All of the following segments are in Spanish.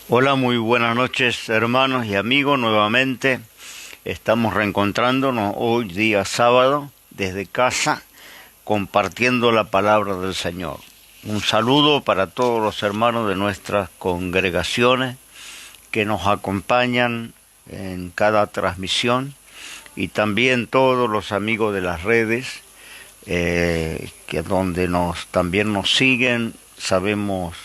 Hola, muy buenas noches hermanos y amigos. Nuevamente estamos reencontrándonos hoy día sábado desde casa compartiendo la palabra del Señor. Un saludo para todos los hermanos de nuestras congregaciones que nos acompañan en cada transmisión y también todos los amigos de las redes que donde también nos siguen. Sabemos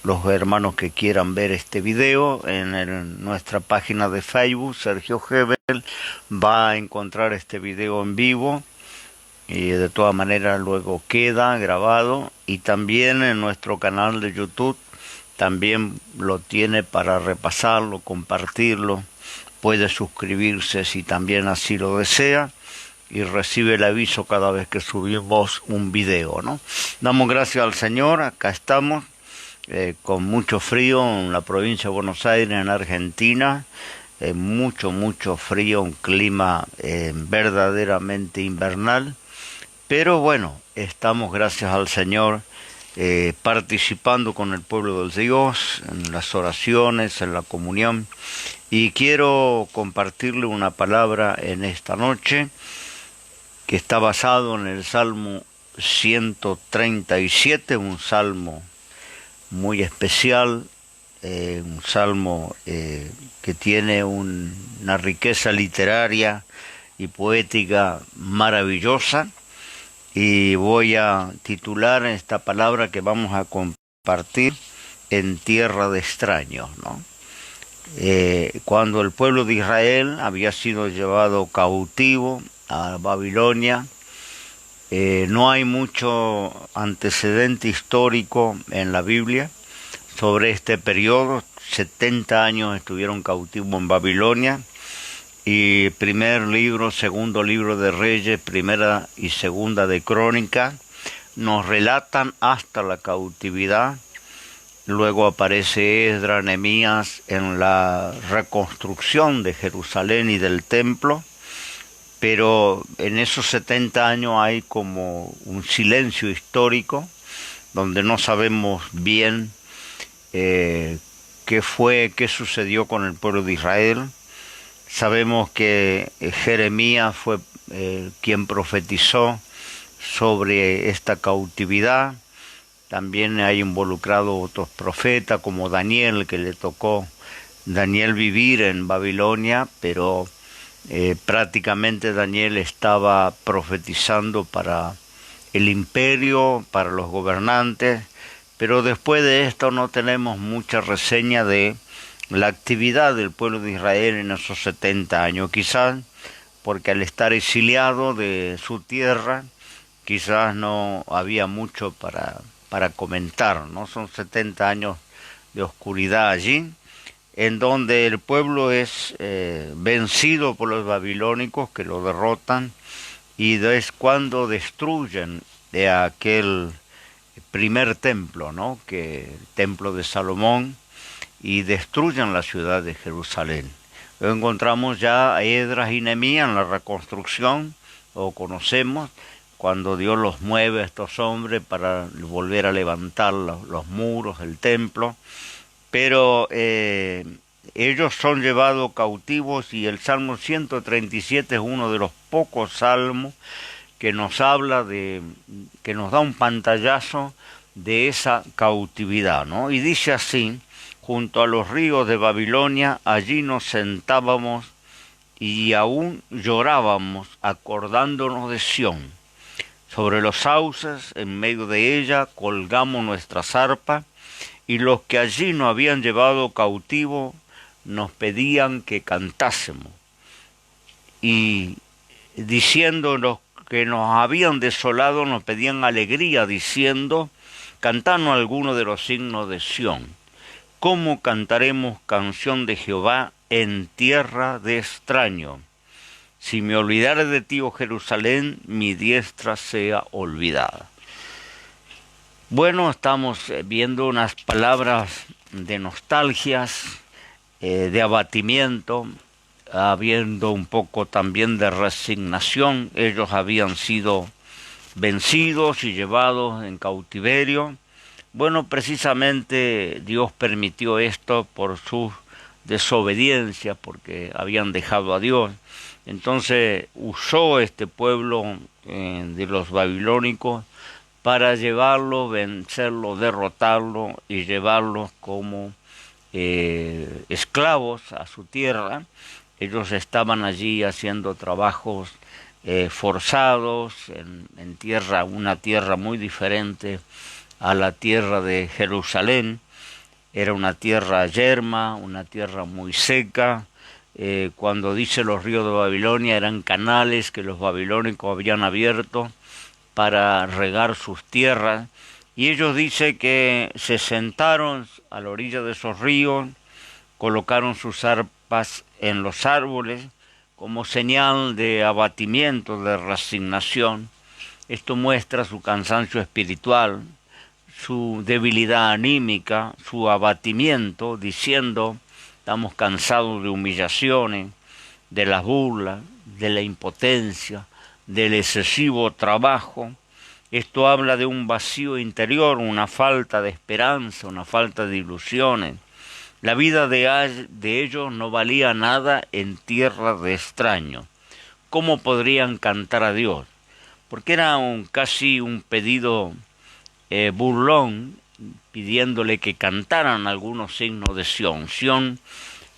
los hermanos que quieran ver este video en nuestra página de Facebook, Sergio Hebel, va a encontrar este video en vivo y de todas maneras luego queda grabado, y también en nuestro canal de YouTube también lo tiene para repasarlo, compartirlo, puede suscribirse si también así lo desea y recibe el aviso cada vez que subimos un video, ¿no? Damos gracias al Señor. Acá estamos con mucho frío en la provincia de Buenos Aires, en Argentina. Mucho frío, un clima verdaderamente invernal. Pero bueno, estamos, gracias al Señor, participando con el pueblo de Dios en las oraciones, en la comunión. Y quiero compartirle una palabra en esta noche que está basado en el Salmo 137, un salmo muy especial, un salmo que tiene una riqueza literaria y poética maravillosa, y voy a titular esta palabra que vamos a compartir: En tierra de extraños, ¿no? Cuando el pueblo de Israel había sido llevado cautivo a Babilonia, no hay mucho antecedente histórico en la Biblia sobre este periodo. 70 años estuvieron cautivos en Babilonia, y primer libro, segundo libro de Reyes, primera y segunda de Crónica nos relatan hasta la cautividad. Luego aparece Esdras, Nehemías en la reconstrucción de Jerusalén y del templo. Pero en esos 70 años hay como un silencio histórico, donde no sabemos bien qué sucedió con el pueblo de Israel. Sabemos que Jeremías fue quien profetizó sobre esta cautividad. También hay involucrado otros profetas como Daniel, que le tocó Daniel vivir en Babilonia, pero prácticamente Daniel estaba profetizando para el imperio, para los gobernantes, pero después de esto no tenemos mucha reseña de la actividad del pueblo de Israel en esos 70 años, quizás porque al estar exiliado de su tierra, quizás no había mucho para comentar, ¿no? Son 70 años de oscuridad allí, en donde el pueblo es vencido por los babilónicos, que lo derrotan, y es cuando destruyen de aquel primer templo, ¿no? El templo de Salomón, y destruyen la ciudad de Jerusalén. Luego encontramos ya a Esdras y Nehemías en la reconstrucción, o conocemos, cuando Dios los mueve a estos hombres para volver a levantar los muros del templo. Pero ellos son llevados cautivos, y el Salmo 137 es uno de los pocos salmos que nos habla que nos da un pantallazo de esa cautividad, ¿no? Y dice así: junto a los ríos de Babilonia, allí nos sentábamos y aún llorábamos acordándonos de Sión. Sobre los sauces, en medio de ella, colgamos nuestras arpas, y los que allí nos habían llevado cautivo nos pedían que cantásemos. Y diciéndonos que nos habían desolado, nos pedían alegría, diciendo: cantanos alguno de los signos de Sión. ¿Cómo cantaremos canción de Jehová en tierra de extraño? Si me olvidare de ti, oh Jerusalén, mi diestra sea olvidada. Bueno, estamos viendo unas palabras de nostalgias, de abatimiento, habiendo un poco también de resignación. Ellos habían sido vencidos y llevados en cautiverio, Bueno, precisamente Dios permitió esto por su desobediencia, porque habían dejado a Dios. Entonces usó este pueblo de los babilónicos para llevarlo, vencerlo, derrotarlo y llevarlos como esclavos a su tierra. Ellos estaban allí haciendo trabajos forzados en tierra, una tierra muy diferente a la tierra de Jerusalén. Era una tierra yerma, una tierra muy seca. Cuando dice los ríos de Babilonia, eran canales que los babilónicos habían abierto para regar sus tierras. Y ellos dicen que se sentaron a la orilla de esos ríos, colocaron sus arpas en los árboles como señal de abatimiento, de resignación. Esto muestra su cansancio espiritual, su debilidad anímica, su abatimiento, diciendo: estamos cansados de humillaciones, de las burlas, de la impotencia, del excesivo trabajo. Esto habla de un vacío interior, una falta de esperanza, una falta de ilusiones. La vida de ellos no valía nada en tierra de extraños. ¿Cómo podrían cantar a Dios? Porque era casi un pedido burlón, pidiéndole que cantaran algunos signos de Sión. Sión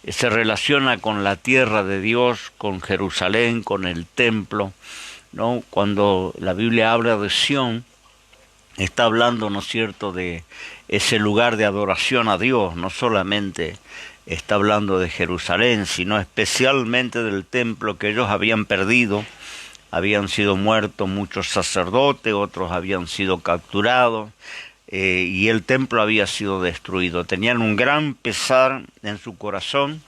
se relaciona con la tierra de Dios, con Jerusalén, con el templo, ¿no? Cuando la Biblia habla de Sión, está hablando, ¿no es cierto?, de ese lugar de adoración a Dios. No solamente está hablando de Jerusalén, sino especialmente del templo que ellos habían perdido. Habían sido muertos muchos sacerdotes, otros habían sido capturados, y el templo había sido destruido. Tenían un gran pesar en su corazón,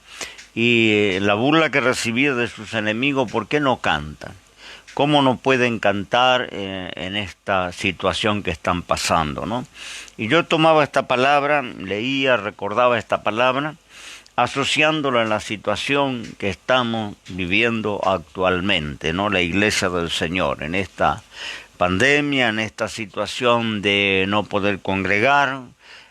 y la burla que recibía de sus enemigos: ¿por qué no cantan? ¿Cómo no pueden cantar en esta situación que están pasando, ¿no? Y yo tomaba esta palabra, leía, recordaba esta palabra, asociándola en la situación que estamos viviendo actualmente, ¿no? La Iglesia del Señor, en esta pandemia, en esta situación de no poder congregar,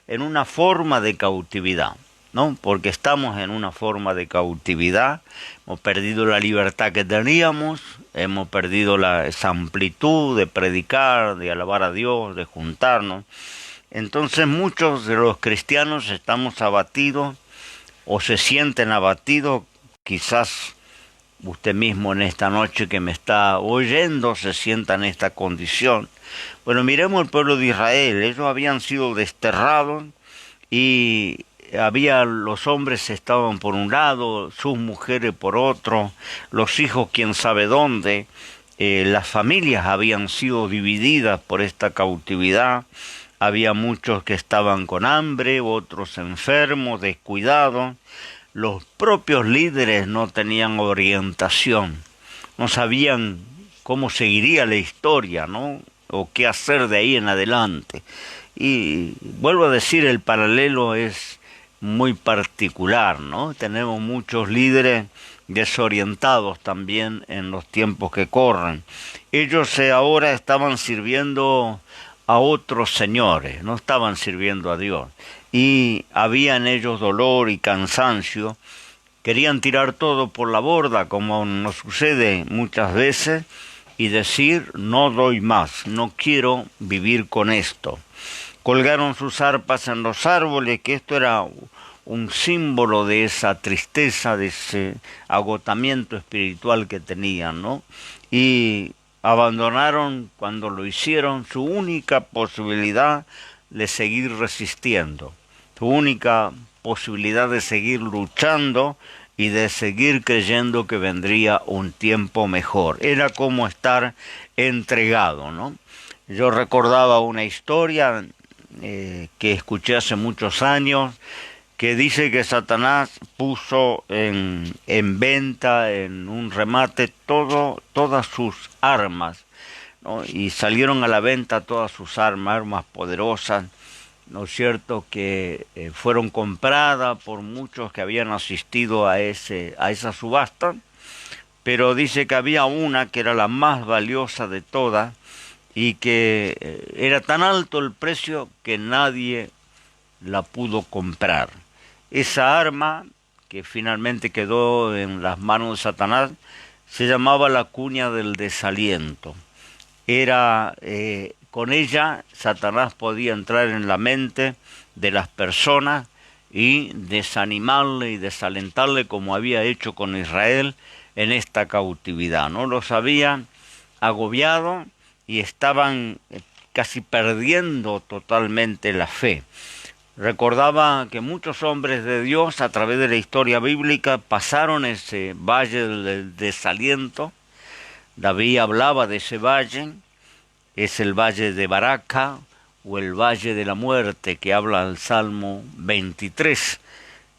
en una forma de cautividad, ¿no? Porque estamos en una forma de cautividad. Hemos perdido la libertad que teníamos, hemos perdido esa amplitud de predicar, de alabar a Dios, de juntarnos. Entonces muchos de los cristianos estamos abatidos o se sienten abatidos. Quizás usted mismo en esta noche que me está oyendo se sienta en esta condición. Bueno, miremos el pueblo de Israel. Ellos habían sido desterrados y los hombres estaban por un lado, sus mujeres por otro, los hijos quién sabe dónde. Las familias habían sido divididas por esta cautividad. Había muchos que estaban con hambre, otros enfermos, descuidados. Los propios líderes no tenían orientación, no sabían cómo seguiría la historia, ¿no? O qué hacer de ahí en adelante. Y vuelvo a decir, el paralelo es muy particular, ¿no? Tenemos muchos líderes desorientados también en los tiempos que corren. Ellos ahora estaban sirviendo a otros señores, no estaban sirviendo a Dios. Y había en ellos dolor y cansancio. Querían tirar todo por la borda, como nos sucede muchas veces, y decir: no doy más, no quiero vivir con esto. Colgaron sus arpas en los árboles, que esto era un símbolo de esa tristeza, de ese agotamiento espiritual que tenían, ¿no? Y abandonaron, cuando lo hicieron, su única posibilidad de seguir resistiendo, su única posibilidad de seguir luchando y de seguir creyendo que vendría un tiempo mejor. Era como estar entregado, ¿no? Yo recordaba una historia que escuché hace muchos años, que dice que Satanás puso en venta, en un remate, todas sus armas, ¿no? Y salieron a la venta todas sus armas poderosas, ¿no es cierto?, que fueron compradas por muchos que habían asistido a esa subasta, pero dice que había una que era la más valiosa de todas, y que era tan alto el precio que nadie la pudo comprar. Esa arma, que finalmente quedó en las manos de Satanás, se llamaba la cuña del desaliento. Era con ella Satanás podía entrar en la mente de las personas y desanimarle y desalentarle como había hecho con Israel en esta cautividad, ¿no? Los había agobiado y estaban casi perdiendo totalmente la fe. Recordaba que muchos hombres de Dios a través de la historia bíblica pasaron ese valle del desaliento. David hablaba de ese valle, es el valle de Baraca o el valle de la muerte que habla el Salmo 23,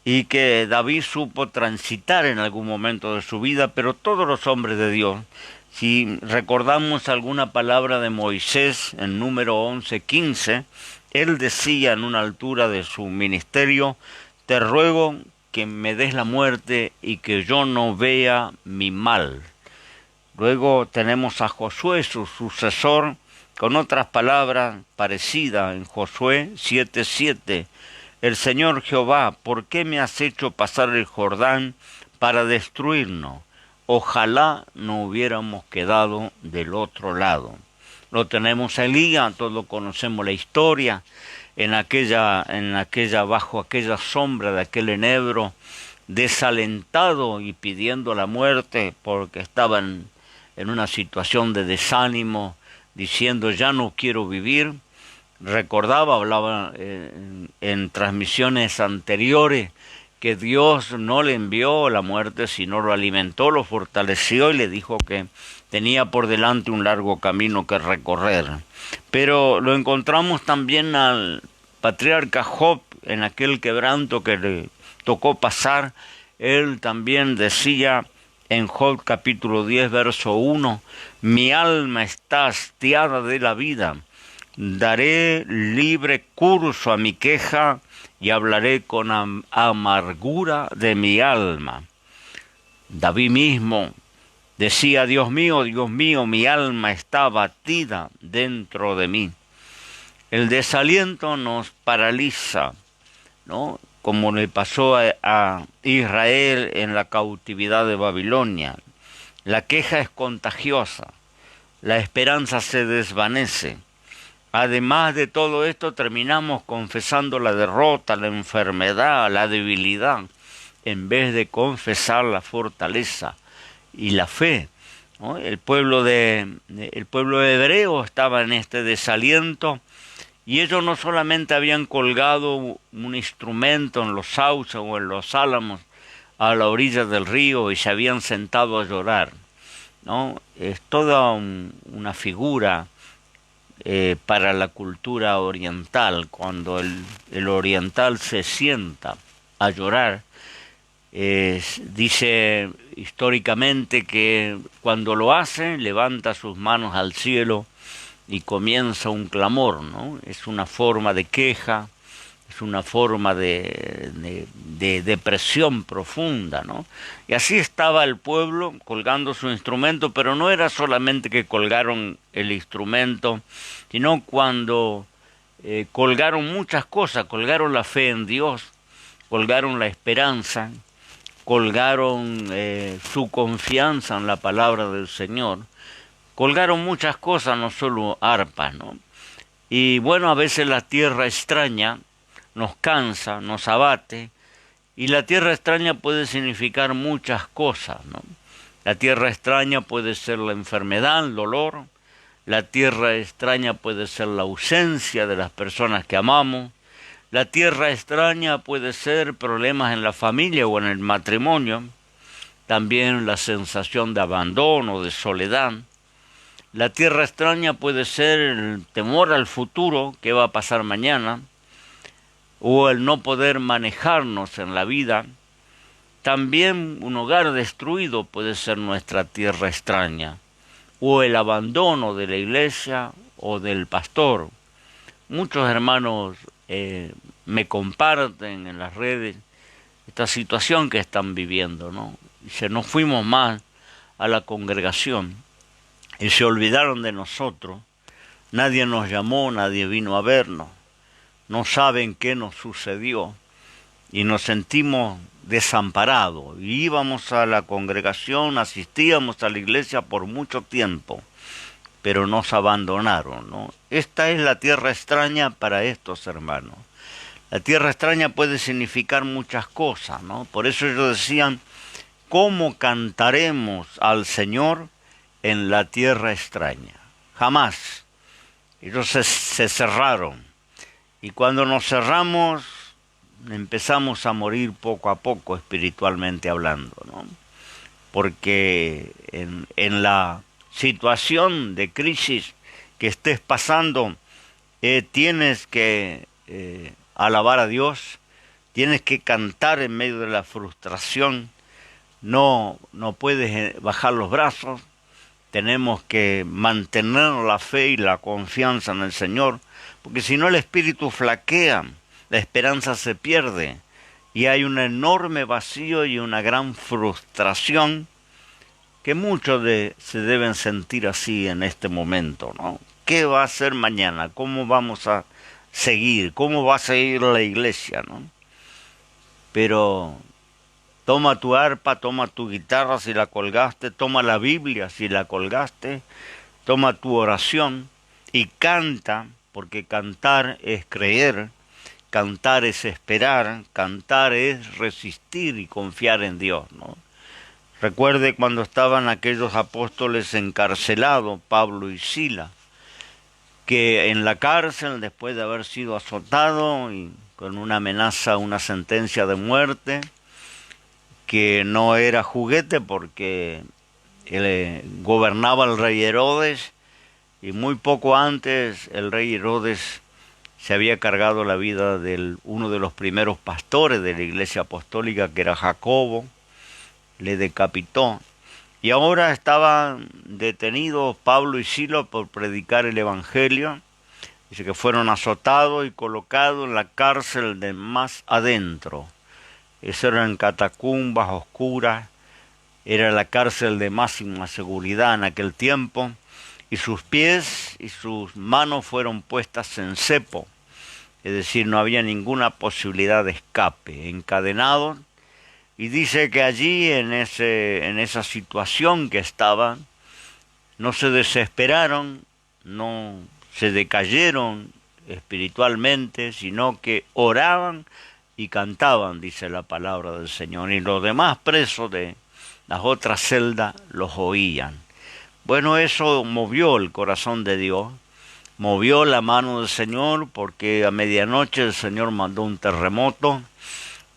y que David supo transitar en algún momento de su vida, pero todos los hombres de Dios, si recordamos alguna palabra de Moisés en número 11:15, él decía en una altura de su ministerio: te ruego que me des la muerte y que yo no vea mi mal. Luego tenemos a Josué, su sucesor, con otras palabras parecidas en Josué 7:7. El Señor Jehová, ¿por qué me has hecho pasar el Jordán para destruirnos? Ojalá no hubiéramos quedado del otro lado. Lo tenemos a Elías, todos conocemos la historia, bajo aquella sombra de aquel enebro, desalentado y pidiendo la muerte porque estaban en una situación de desánimo, diciendo ya no quiero vivir. Hablaba en transmisiones anteriores que Dios no le envió la muerte, sino lo alimentó, lo fortaleció y le dijo que tenía por delante un largo camino que recorrer. Pero lo encontramos también al patriarca Job en aquel quebranto que le tocó pasar. Él también decía en Job capítulo 10, verso 1, mi alma está hastiada de la vida, daré libre curso a mi queja y hablaré con amargura de mi alma. David mismo decía, Dios mío, mi alma está abatida dentro de mí. El desaliento nos paraliza, ¿no? Como le pasó a Israel en la cautividad de Babilonia. La queja es contagiosa, la esperanza se desvanece. Además de todo esto, terminamos confesando la derrota, la enfermedad, la debilidad, en vez de confesar la fortaleza y la fe, ¿no? El pueblo hebreo estaba en este desaliento, y ellos no solamente habían colgado un instrumento en los sauces o en los álamos a la orilla del río y se habían sentado a llorar, ¿no? Es toda una figura para la cultura oriental. Cuando el oriental se sienta a llorar, dice históricamente que cuando lo hace levanta sus manos al cielo y comienza un clamor, ¿no? Es una forma de queja, es una forma de depresión profunda, ¿no? Y así estaba el pueblo colgando su instrumento, pero no era solamente que colgaron el instrumento, sino cuando colgaron muchas cosas, colgaron la fe en Dios, colgaron la esperanza, colgaron su confianza en la palabra del Señor, colgaron muchas cosas, no solo arpas, ¿no? Y bueno, a veces la tierra extraña nos cansa, nos abate, y la tierra extraña puede significar muchas cosas, ¿no? La tierra extraña puede ser la enfermedad, el dolor, la tierra extraña puede ser la ausencia de las personas que amamos, la tierra extraña puede ser problemas en la familia o en el matrimonio, también la sensación de abandono, de soledad. La tierra extraña puede ser el temor al futuro, qué va a pasar mañana, o el no poder manejarnos en la vida. También un hogar destruido puede ser nuestra tierra extraña, o el abandono de la iglesia o del pastor. Muchos hermanos me comparten en las redes esta situación que están viviendo, ¿no? Dice, no fuimos más a la congregación y se olvidaron de nosotros, Nadie nos llamó, nadie vino a vernos. No saben qué nos sucedió y nos sentimos desamparados. Y íbamos a la congregación, asistíamos a la iglesia por mucho tiempo, pero nos abandonaron, ¿no? Esta es la tierra extraña para estos hermanos. La tierra extraña puede significar muchas cosas, ¿no? Por eso ellos decían, ¿cómo cantaremos al Señor en la tierra extraña? Jamás. Ellos se cerraron. Y cuando nos cerramos, empezamos a morir poco a poco, espiritualmente hablando, ¿no? Porque en la situación de crisis que estés pasando, tienes que alabar a Dios, tienes que cantar en medio de la frustración, no puedes bajar los brazos, tenemos que mantener la fe y la confianza en el Señor, porque si no el espíritu flaquea, la esperanza se pierde y hay un enorme vacío y una gran frustración que muchos se deben sentir así en este momento, ¿no? ¿Qué va a ser mañana? ¿Cómo vamos a seguir? ¿Cómo va a seguir la iglesia, no? Pero toma tu arpa, toma tu guitarra si la colgaste, toma la Biblia si la colgaste, toma tu oración y canta, porque cantar es creer, cantar es esperar, cantar es resistir y confiar en Dios, ¿no? Recuerde cuando estaban aquellos apóstoles encarcelados, Pablo y Sila, que en la cárcel, después de haber sido azotado y con una amenaza, una sentencia de muerte, que no era juguete porque gobernaba el rey Herodes, y muy poco antes el rey Herodes se había cargado la vida de uno de los primeros pastores de la iglesia apostólica, que era Jacobo, le decapitó. Y ahora estaban detenidos Pablo y Sila por predicar el Evangelio. Dice que fueron azotados y colocados en la cárcel de más adentro. Eso eran catacumbas oscuras, era la cárcel de máxima seguridad en aquel tiempo, y sus pies y sus manos fueron puestas en cepo, es decir, no había ninguna posibilidad de escape, encadenados. Y dice que allí, en esa situación que estaban, no se desesperaron, no se decayeron espiritualmente, sino que oraban y cantaban, dice la palabra del Señor. Y los demás presos de las otras celdas los oían. Bueno, eso movió el corazón de Dios, movió la mano del Señor, porque a medianoche el Señor mandó un terremoto,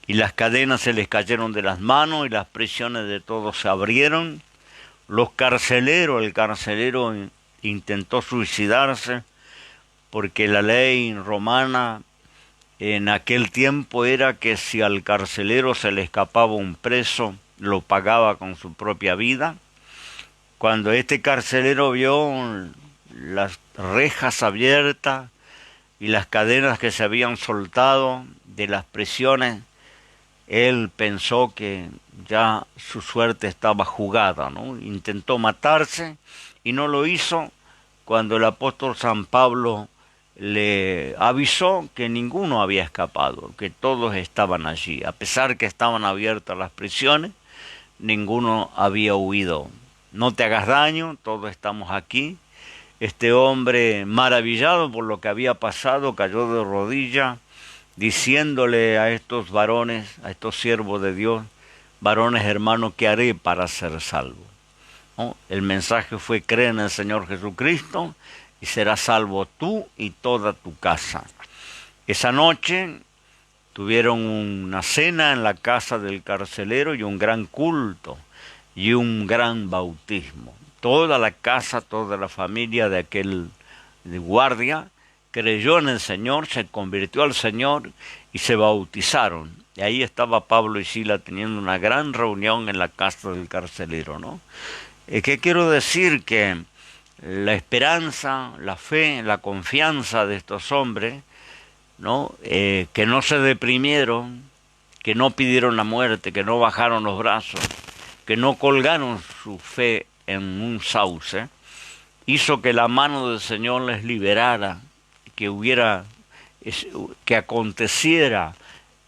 y las cadenas se les cayeron de las manos y las prisiones de todos se abrieron. El carcelero intentó suicidarse, porque la ley romana en aquel tiempo era que si al carcelero se le escapaba un preso, lo pagaba con su propia vida. Cuando este carcelero vio las rejas abiertas y las cadenas que se habían soltado de las prisiones, él pensó que ya su suerte estaba jugada, ¿no? Intentó matarse y no lo hizo cuando el apóstol San Pablo le avisó que ninguno había escapado, que todos estaban allí. A pesar que estaban abiertas las prisiones, ninguno había huido. No te hagas daño, todos estamos aquí. Este hombre, maravillado por lo que había pasado, cayó de rodillas, diciéndole a estos varones, a estos siervos de Dios: varones hermanos, ¿qué haré para ser salvo? ¿No? El mensaje fue: cree en el Señor Jesucristo y serás salvo tú y toda tu casa. Esa noche tuvieron una cena en la casa del carcelero y un gran culto y un gran bautismo. Toda la casa, toda la familia de aquel guardia creyó en el Señor, se convirtió al Señor y se bautizaron. Y ahí estaba Pablo y Sila teniendo una gran reunión en la casa del carcelero, ¿no? ¿Qué quiero decir? Que la esperanza, la fe, la confianza de estos hombres, ¿no? Que no se deprimieron, que no pidieron la muerte, que no bajaron los brazos, que no colgaron su fe en un sauce, hizo que la mano del Señor les liberara, que aconteciera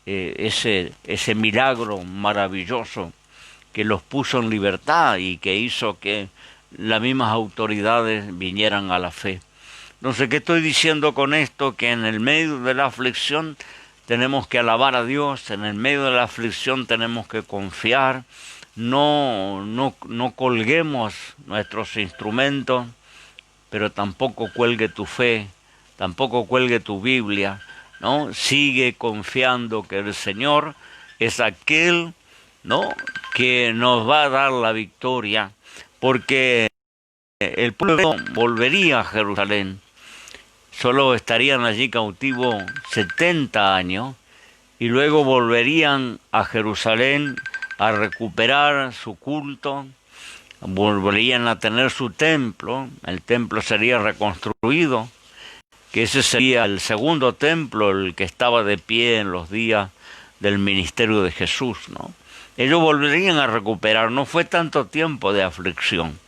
ese milagro maravilloso que los puso en libertad y que hizo que las mismas autoridades vinieran a la fe. Entonces, ¿qué estoy diciendo con esto? Que en el medio de la aflicción tenemos que alabar a Dios, en el medio de la aflicción tenemos que confiar, no colguemos nuestros instrumentos, pero tampoco cuelgue tu fe, tampoco cuelgue tu Biblia, ¿no? Sigue confiando que el Señor es aquel, ¿no?, que nos va a dar la victoria, porque el pueblo volvería a Jerusalén. Solo estarían allí cautivos 70 años y luego volverían a Jerusalén a recuperar su culto, volverían a tener su templo, el templo sería reconstruido, que ese sería el segundo templo, el que estaba de pie en los días del ministerio de Jesús, ¿no? Ellos volverían a recuperar, no fue tanto tiempo de aflicción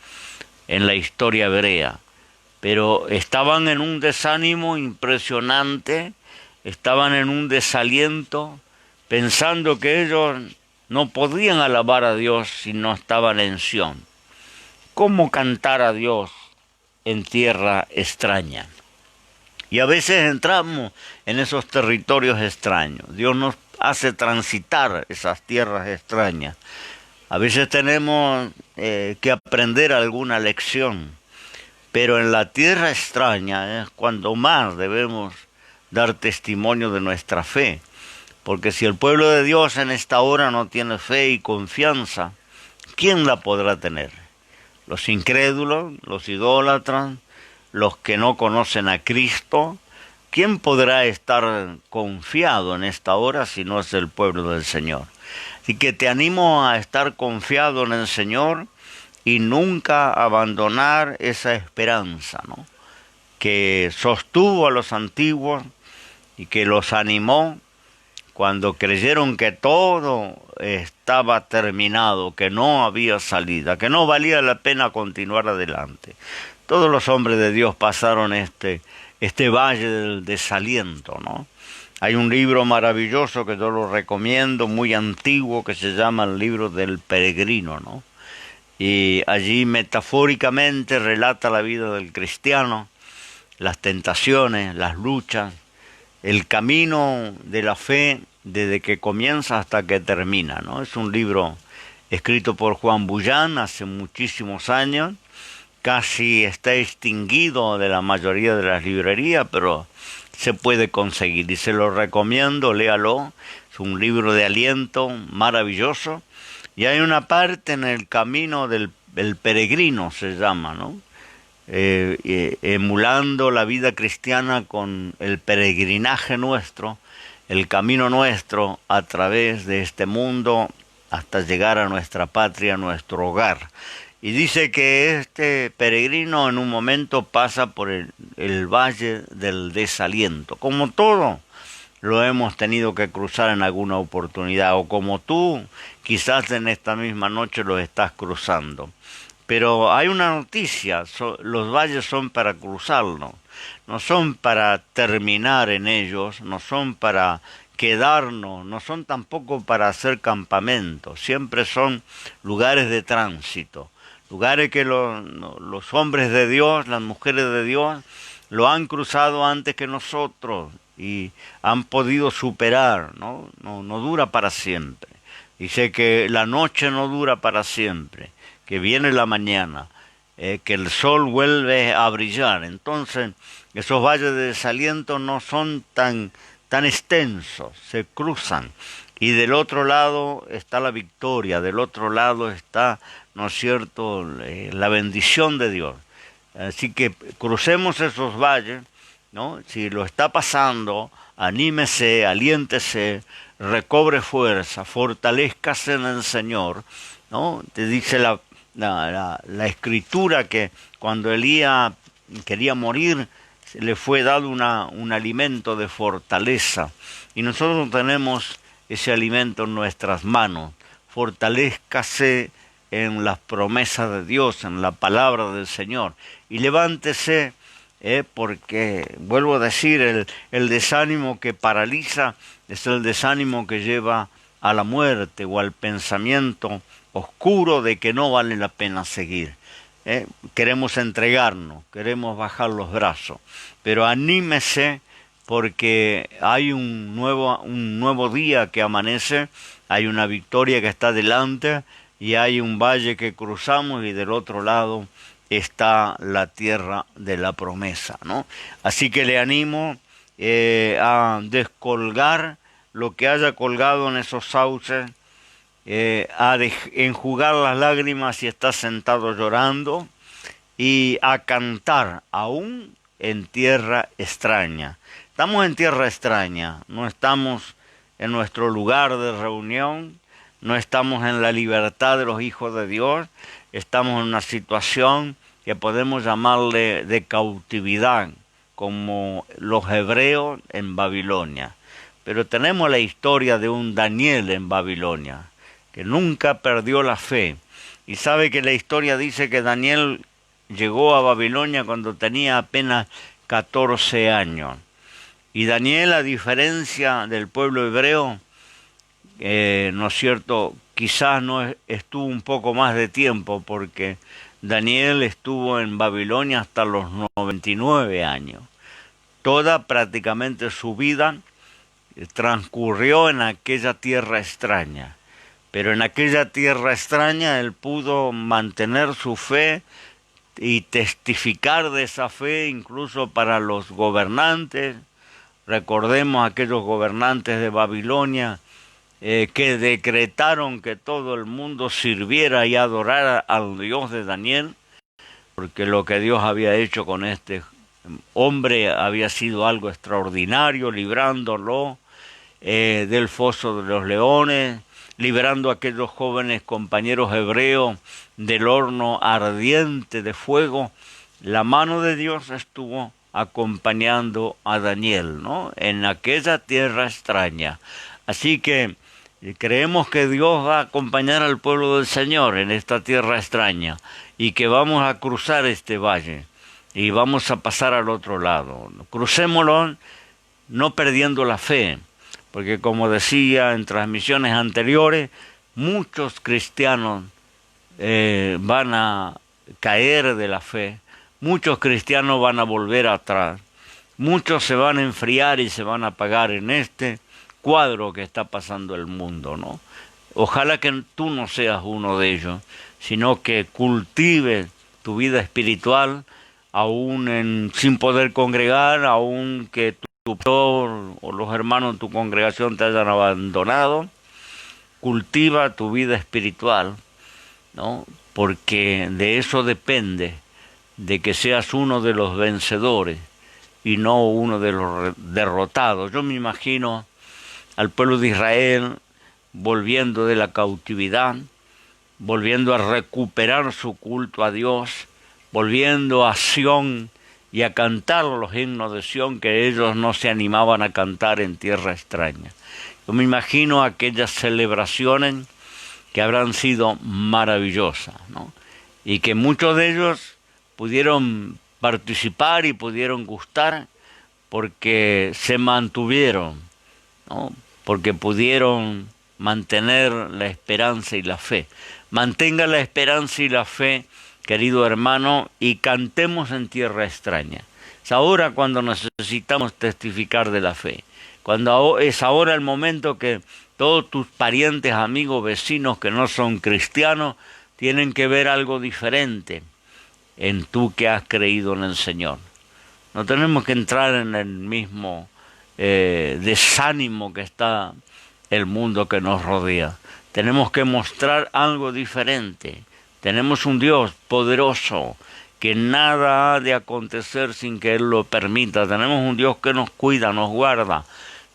en la historia hebrea, pero estaban en un desánimo impresionante, estaban en un desaliento, pensando que ellos no podían alabar a Dios si no estaban en Sión. ¿Cómo cantar a Dios en tierra extraña? Y a veces entramos en esos territorios extraños. Dios nos hace transitar esas tierras extrañas. A veces tenemos que aprender alguna lección, pero en la tierra extraña es cuando más debemos dar testimonio de nuestra fe. Porque si el pueblo de Dios en esta hora no tiene fe y confianza, ¿quién la podrá tener? Los incrédulos, los idólatras, los que no conocen a Cristo. ¿Quién podrá estar confiado en esta hora si no es el pueblo del Señor? Así que te animo a estar confiado en el Señor y nunca abandonar esa esperanza, ¿no?, que sostuvo a los antiguos y que los animó cuando creyeron que todo estaba terminado, que no había salida, que no valía la pena continuar adelante. Todos los hombres de Dios pasaron este valle del desaliento, ¿no? Hay un libro maravilloso que yo lo recomiendo, muy antiguo, que se llama el libro del peregrino, ¿no? Y allí metafóricamente relata la vida del cristiano, las tentaciones, las luchas, el camino de la fe desde que comienza hasta que termina, ¿no? Es un libro escrito por Juan Bullán hace muchísimos años, casi está extinguido de la mayoría de las librerías, pero se puede conseguir y se lo recomiendo, léalo. Es un libro de aliento maravilloso y hay una parte en el camino del peregrino, se llama, ¿no? Emulando la vida cristiana con el peregrinaje nuestro, el camino nuestro a través de este mundo hasta llegar a nuestra patria, a nuestro hogar. Y dice que este peregrino en un momento pasa por el valle del desaliento. Como todo lo hemos tenido que cruzar en alguna oportunidad, o como tú quizás en esta misma noche lo estás cruzando. Pero hay una noticia, los valles son para cruzarlos, no son para terminar en ellos, no son para quedarnos, no son tampoco para hacer campamentos, siempre son lugares de tránsito, lugares que los hombres de Dios, las mujeres de Dios, lo han cruzado antes que nosotros y han podido superar, ¿no? No dura para siempre. Dice que la noche no dura para siempre, que viene la mañana, que el sol vuelve a brillar. Entonces, esos valles de desaliento no son tan extensos, se cruzan. Y del otro lado está la victoria, del otro lado está, ¿no es cierto?, la bendición de Dios. Así que crucemos esos valles, ¿no? Si lo está pasando, anímese, aliéntese, recobre fuerza, fortalezcase en el Señor, ¿no? Te dice la Escritura que cuando Elías quería morir, le fue dado un alimento de fortaleza. Y nosotros tenemos ese alimento en nuestras manos. Fortalézcase en las promesas de Dios, en la palabra del Señor. Y levántese, porque, vuelvo a decir, el desánimo que paraliza es el desánimo que lleva a la muerte o al pensamiento oscuro de que no vale la pena seguir. Queremos entregarnos, queremos bajar los brazos, pero anímese porque hay un nuevo día que amanece, hay una victoria que está delante y hay un valle que cruzamos y del otro lado está la tierra de la promesa, ¿no? Así que le animo a descolgar lo que haya colgado en esos sauces, a enjugar las lágrimas si está sentado llorando y a cantar aún en tierra extraña. Estamos en tierra extraña, no estamos en nuestro lugar de reunión, no estamos en la libertad de los hijos de Dios, estamos en una situación que podemos llamarle de cautividad, como los hebreos en Babilonia. Pero tenemos la historia de un Daniel en Babilonia, que nunca perdió la fe. Y sabe que la historia dice que Daniel llegó a Babilonia cuando tenía apenas 14 años. Y Daniel, a diferencia del pueblo hebreo, ¿no es cierto?, quizás no estuvo un poco más de tiempo, porque Daniel estuvo en Babilonia hasta los 99 años. Toda prácticamente su vida transcurrió en aquella tierra extraña. Pero en aquella tierra extraña él pudo mantener su fe y testificar de esa fe incluso para los gobernantes. Recordemos aquellos gobernantes de Babilonia que decretaron que todo el mundo sirviera y adorara al Dios de Daniel, porque lo que Dios había hecho con este hombre había sido algo extraordinario, librándolo del foso de los leones, liberando a aquellos jóvenes compañeros hebreos del horno ardiente de fuego. La mano de Dios estuvo acompañando a Daniel, ¿no?, en aquella tierra extraña. Así que creemos que Dios va a acompañar al pueblo del Señor en esta tierra extraña y que vamos a cruzar este valle y vamos a pasar al otro lado. Crucémoslo no perdiendo la fe, porque como decía en transmisiones anteriores, muchos cristianos van a caer de la fe, muchos cristianos van a volver atrás, muchos se van a enfriar y se van a apagar en este cuadro que está pasando el mundo, ¿no? Ojalá que tú no seas uno de ellos, sino que cultives tu vida espiritual, aún sin poder congregar, aún que tu pastor o los hermanos de tu congregación te hayan abandonado. Cultiva tu vida espiritual, ¿no?, porque de eso depende, de que seas uno de los vencedores y no uno de los derrotados. Yo me imagino al pueblo de Israel volviendo de la cautividad, volviendo a recuperar su culto a Dios, volviendo a Sión y a cantar los himnos de Sión que ellos no se animaban a cantar en tierra extraña. Yo me imagino aquellas celebraciones que habrán sido maravillosas, ¿no?, y que muchos de ellos pudieron participar y pudieron gustar porque se mantuvieron, ¿no?, porque pudieron mantener la esperanza y la fe. Mantenga la esperanza y la fe, querido hermano, y cantemos en tierra extraña. Es ahora cuando necesitamos testificar de la fe. Es ahora el momento que todos tus parientes, amigos, vecinos que no son cristianos tienen que ver algo diferente en tú que has creído en el Señor. No tenemos que entrar en el mismo desánimo que está el mundo que nos rodea. Tenemos que mostrar algo diferente. Tenemos un Dios poderoso, que nada ha de acontecer sin que Él lo permita. Tenemos un Dios que nos cuida, nos guarda.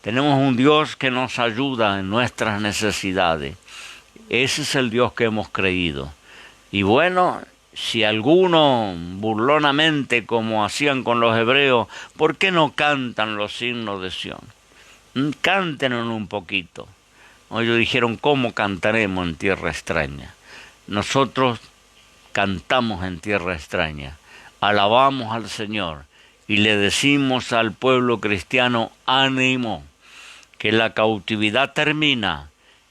Tenemos un Dios que nos ayuda en nuestras necesidades. Ese es el Dios que hemos creído. Y bueno, si alguno burlonamente, como hacían con los hebreos, ¿por qué no cantan los himnos de Sión? Cántenlo un poquito. Ellos dijeron, ¿cómo cantaremos en tierra extraña? nosotros cantamos en tierra extraña, alabamos al Señor y le decimos al pueblo cristiano: ánimo, que la cautividad termina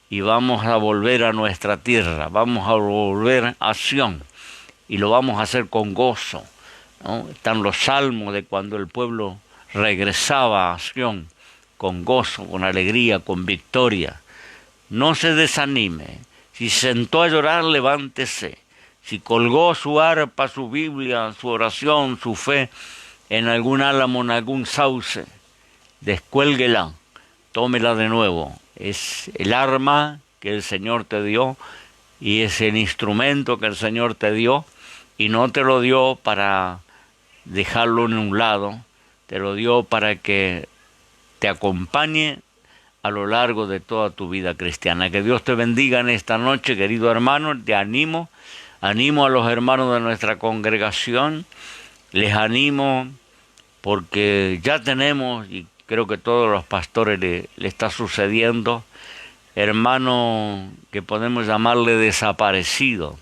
y vamos a volver a nuestra tierra, vamos a volver a Sión y lo vamos a hacer con gozo, ¿no? Están los salmos de cuando el pueblo regresaba a Sión con gozo, con alegría, con victoria. No se desanime. Si se sentó a llorar, levántese. Si colgó su arpa, su Biblia, su oración, su fe en algún álamo, en algún sauce, descuélguela, tómela de nuevo. Es el arma que el Señor te dio y es el instrumento que el Señor te dio, y no te lo dio para dejarlo en un lado, te lo dio para que te acompañe a lo largo de toda tu vida cristiana. Que Dios te bendiga en esta noche, querido hermano. Te animo a los hermanos de nuestra congregación, les animo porque ya tenemos, y creo que todos los pastores le está sucediendo, hermano que podemos llamarle desaparecido.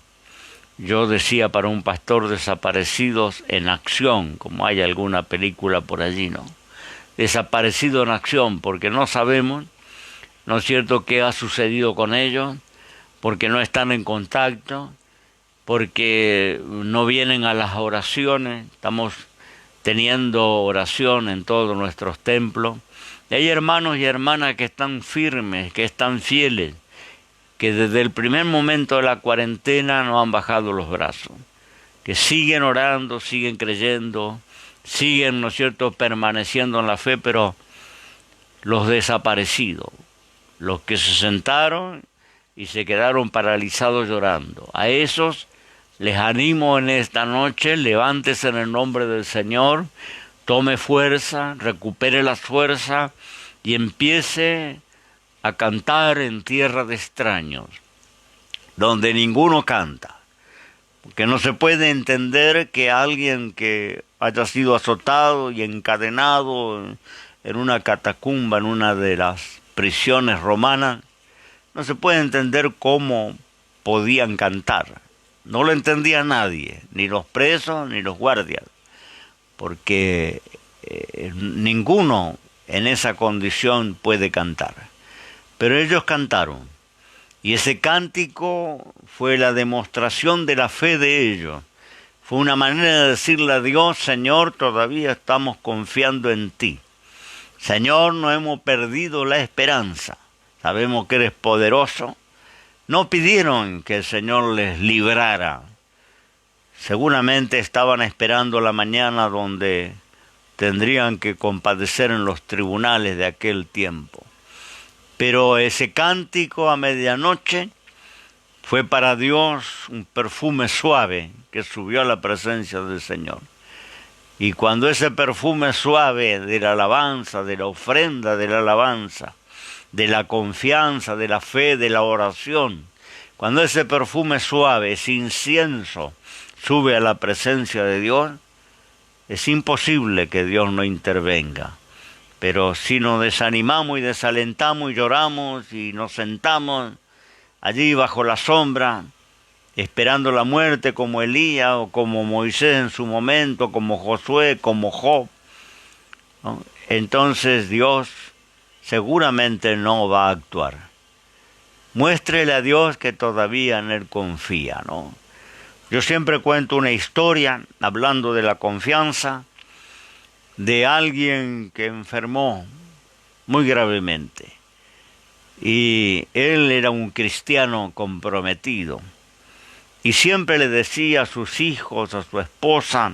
Yo decía para un pastor: desaparecidos en acción, como hay alguna película por allí, ¿no? Desaparecido en acción, porque no sabemos, ¿no es cierto?, qué ha sucedido con ellos, porque no están en contacto, porque no vienen a las oraciones. Estamos teniendo oración en todos nuestros templos. Y hay hermanos y hermanas que están firmes, que están fieles, que desde el primer momento de la cuarentena no han bajado los brazos, que siguen orando, siguen creyendo, siguen, ¿no es cierto?, permaneciendo en la fe. Pero los desaparecidos, los que se sentaron y se quedaron paralizados llorando, a esos les animo en esta noche: levántese en el nombre del Señor, tome fuerza, recupere la fuerza y empiece a cantar en tierra de extraños, donde ninguno canta. Porque no se puede entender que alguien que haya sido azotado y encadenado en una catacumba, en una de las prisiones romanas, no se puede entender cómo podían cantar. No lo entendía nadie, ni los presos ni los guardias, porque ninguno en esa condición puede cantar. Pero ellos cantaron, y ese cántico fue la demostración de la fe de ellos. Fue una manera de decirle a Dios: Señor, todavía estamos confiando en ti. Señor, no hemos perdido la esperanza. Sabemos que eres poderoso. No pidieron que el Señor les librara. Seguramente estaban esperando la mañana donde tendrían que compadecer en los tribunales de aquel tiempo. Pero ese cántico a medianoche fue para Dios un perfume suave que subió a la presencia del Señor. Y cuando ese perfume suave de la alabanza, de la ofrenda de la alabanza, de la confianza, de la fe, de la oración, cuando ese perfume suave, ese incienso, sube a la presencia de Dios, es imposible que Dios no intervenga. Pero si nos desanimamos y desalentamos y lloramos y nos sentamos allí bajo la sombra, esperando la muerte como Elías o como Moisés en su momento, como Josué, como Job, ¿no?, entonces Dios seguramente no va a actuar. Muéstrele a Dios que todavía en Él confía, ¿no? Yo siempre cuento una historia, hablando de la confianza, de alguien que enfermó muy gravemente. Y él era un cristiano comprometido. Y siempre le decía a sus hijos, a su esposa,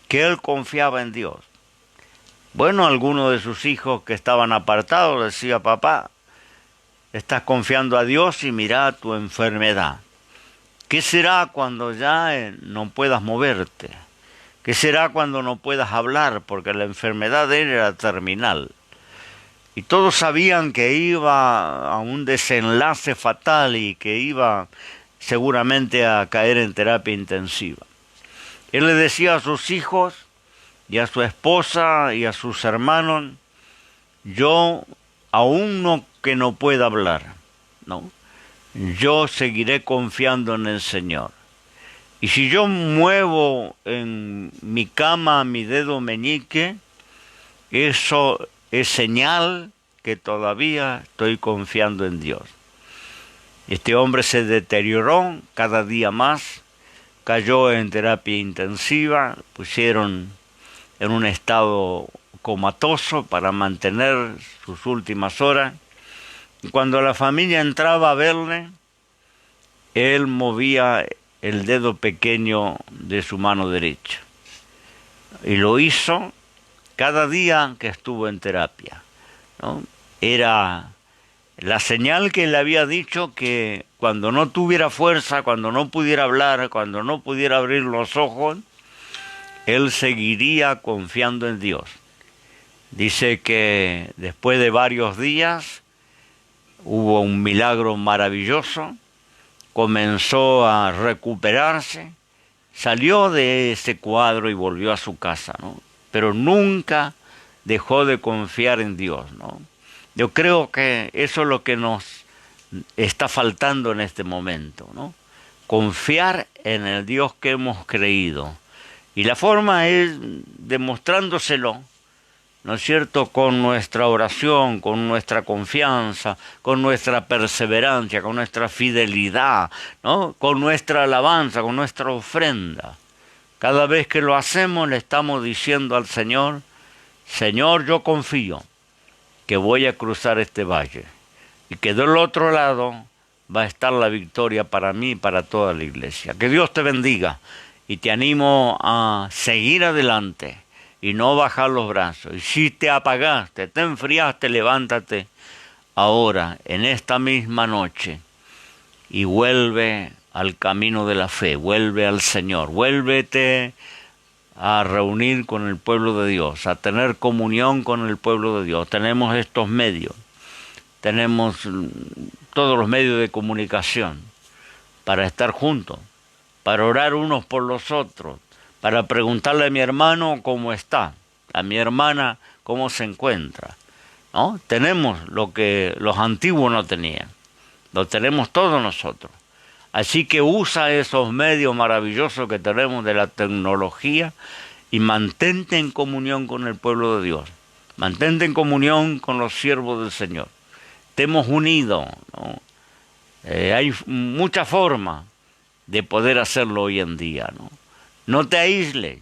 que él confiaba en Dios. Bueno, algunos de sus hijos que estaban apartados decía: papá, estás confiando a Dios y mira tu enfermedad. ¿Qué será cuando ya no puedas moverte? ¿Qué será cuando no puedas hablar? Porque la enfermedad de él era terminal. Y todos sabían que iba a un desenlace fatal y que iba seguramente a caer en terapia intensiva. Él le decía a sus hijos y a su esposa y a sus hermanos: yo aún no que no pueda hablar, ¿no? yo seguiré confiando en el Señor. Y si yo muevo en mi cama mi dedo meñique, eso es señal que todavía estoy confiando en Dios. Este hombre se deterioró cada día más, cayó en terapia intensiva, pusieron en un estado comatoso para mantener sus últimas horas. Y cuando la familia entraba a verle, él movía el dedo pequeño de su mano derecha. Y lo hizo cada día que estuvo en terapia, ¿no? Era la señal que le había dicho que cuando no tuviera fuerza, cuando no pudiera hablar, cuando no pudiera abrir los ojos, él seguiría confiando en Dios. Dice que después de varios días hubo un milagro maravilloso, comenzó a recuperarse, salió de ese cuadro y volvió a su casa, ¿no? Pero nunca dejó de confiar en Dios, ¿no? Yo creo que eso es lo que nos está faltando en este momento, ¿no? Confiar en el Dios que hemos creído. Y la forma es demostrándoselo, ¿no es cierto?, con nuestra oración, con nuestra confianza, con nuestra perseverancia, con nuestra fidelidad, ¿no?, con nuestra alabanza, con nuestra ofrenda. Cada vez que lo hacemos le estamos diciendo al Señor, Señor, yo confío que voy a cruzar este valle y que del otro lado va a estar la victoria para mí y para toda la iglesia. Que Dios te bendiga y te animo a seguir adelante y no bajar los brazos. Y si te apagaste, te enfriaste, levántate ahora, en esta misma noche, y vuelve al camino de la fe, vuelve al Señor, vuélvete a reunir con el pueblo de Dios, a tener comunión con el pueblo de Dios. Tenemos estos medios, tenemos todos los medios de comunicación para estar juntos, para orar unos por los otros, para preguntarle a mi hermano cómo está, a mi hermana cómo se encuentra, ¿no? Tenemos lo que los antiguos no tenían, lo tenemos todos nosotros. Así que usa esos medios maravillosos que tenemos de la tecnología y mantente en comunión con el pueblo de Dios. Mantente en comunión con los siervos del Señor. Estemos unidos, ¿no? Hay muchas formas de poder hacerlo hoy en día, ¿no? No te aísles,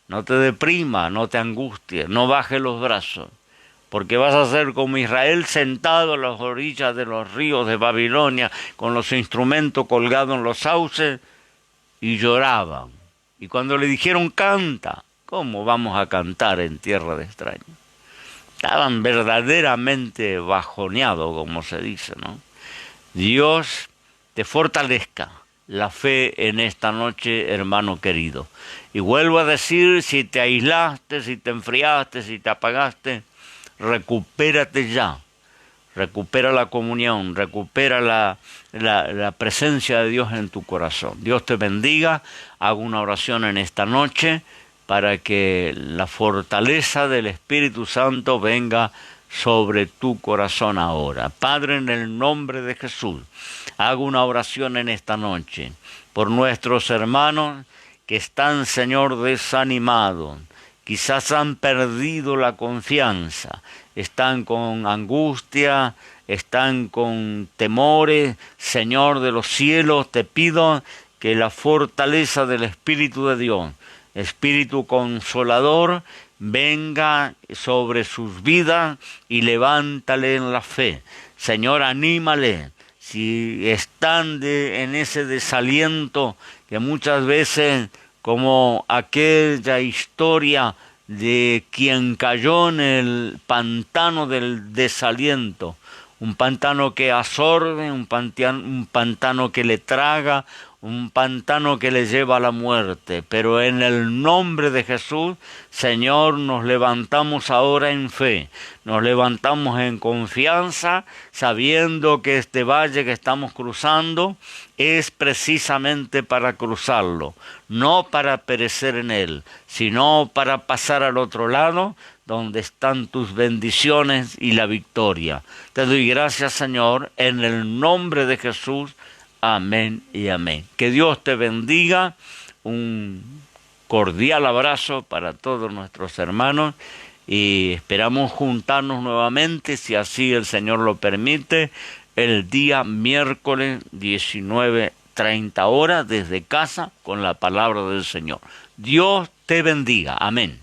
no te deprima, no te angusties, no bajes los brazos, porque vas a ser como Israel sentado a las orillas de los ríos de Babilonia, con los instrumentos colgados en los sauces, y lloraban. Y cuando le dijeron canta, ¿cómo vamos a cantar en tierra de extraños? Estaban verdaderamente bajoneados, como se dice, ¿no? Dios te fortalezca la fe en esta noche, hermano querido. Y vuelvo a decir, si te aislaste, si te enfriaste, si te apagaste, recupérate ya, recupera la comunión, recupera la presencia de Dios en tu corazón. Dios te bendiga. Hago una oración en esta noche para que la fortaleza del Espíritu Santo venga sobre tu corazón ahora. Padre, en el nombre de Jesús, hago una oración en esta noche por nuestros hermanos que están, Señor, desanimados. Quizás han perdido la confianza, están con angustia, están con temores. Señor de los cielos, te pido que la fortaleza del Espíritu de Dios, Espíritu consolador, venga sobre sus vidas y levántale en la fe. Señor, anímale. Si están en ese desaliento que muchas veces, como aquella historia de quien cayó en el pantano del desaliento, un pantano que absorbe, un pantano que le traga, un pantano que le lleva a la muerte. Pero en el nombre de Jesús, Señor, nos levantamos ahora en fe, nos levantamos en confianza, sabiendo que este valle que estamos cruzando es precisamente para cruzarlo, no para perecer en él, sino para pasar al otro lado, donde están tus bendiciones y la victoria. Te doy gracias, Señor, en el nombre de Jesús. Amén y amén. Que Dios te bendiga. Un cordial abrazo para todos nuestros hermanos y esperamos juntarnos nuevamente, si así el Señor lo permite, el día miércoles 19:30 horas desde casa con la palabra del Señor. Dios te bendiga. Amén.